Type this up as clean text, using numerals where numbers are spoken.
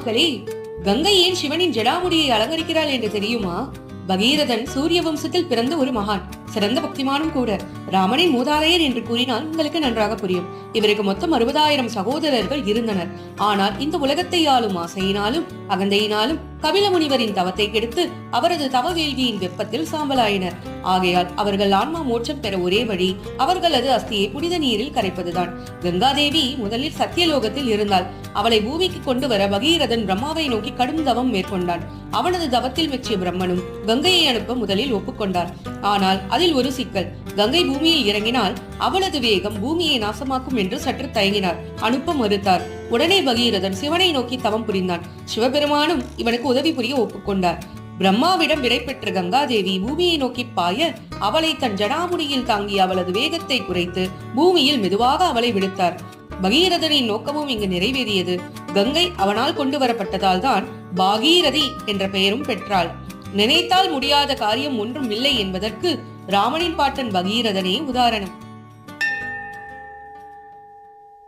மக்களே, கங்கை ஏன் சிவனின் ஜடாமுடியை அலங்கரிக்கிறாள் என்று தெரியுமா? பகீரதன் சூரிய வம்சத்தில் பிறந்த ஒரு மகான், சிறந்த பக்திமானும் கூட. ராமனின் மூதாதையர் என்று கூறினால் உங்களுக்கு நன்றாக புரியும். இவருக்கு மொத்தம் 60,000 சகோதரர்கள் இருந்தனர். ஆனால் இந்த உலகத்தை ஆளும் ஆசையினாலும் அகந்தையினாலும் கபில முனிவரின் தவத்தை கெடுத்து அவரது தவ வேள்வியின் வெப்பத்தில் சாம்பலாயினர். ஆகையால் அவர்கள் ஆன்மா மோட்சம் பெற ஒரே வழி அவர்களது அஸ்தியை புனித நீரில் கரைப்பதுதான். கங்காதேவி முதலில் சத்தியலோகத்தில் இருந்தாள். அவளை பூமிக்கு கொண்டு வர பகீரதன் பிரம்மாவை நோக்கி கடும் தவம் மேற்கொண்டான். அவனது தவத்தில் மெச்சிய பிரம்மனும் கங்கையை அனுப்ப முதலில் ஒப்புக்கொண்டார். ஆனால் அதில் ஒரு சிக்கல். கங்கை பூமியில் இறங்கினால் அவளது வேகம் பூமியை நாசமாக்கும் என்று சற்று தயங்கினார். அனுப்ப மறுத்தார். உடனே பகீரதன் சிவனை நோக்கி தவம் புரிந்தான். சிவபெருமானும் இவனுக்கு உதவி புரிய ஒப்புக்கொண்டார். பிரம்மாவிடம் விடை பெற்ற கங்காதேவி பூமியை நோக்கி பாய அவளை தன் ஜடாமுடியில் தாங்கி அவளது வேகத்தை குறைத்து பூமியில் மெதுவாக அவளை விடுத்தார். பகீரதனின் நோக்கமும் இங்கு நிறைவேறியது. கங்கை அவனால் கொண்டு வரப்பட்டதால் தான் பாகீரதி என்ற பெயரும் பெற்றாள். நினைத்தால் முடியாத காரியம் ஒன்றும் இல்லை என்பதற்கு ராமனின் பாட்டன் பகீரதனே உதாரணம்.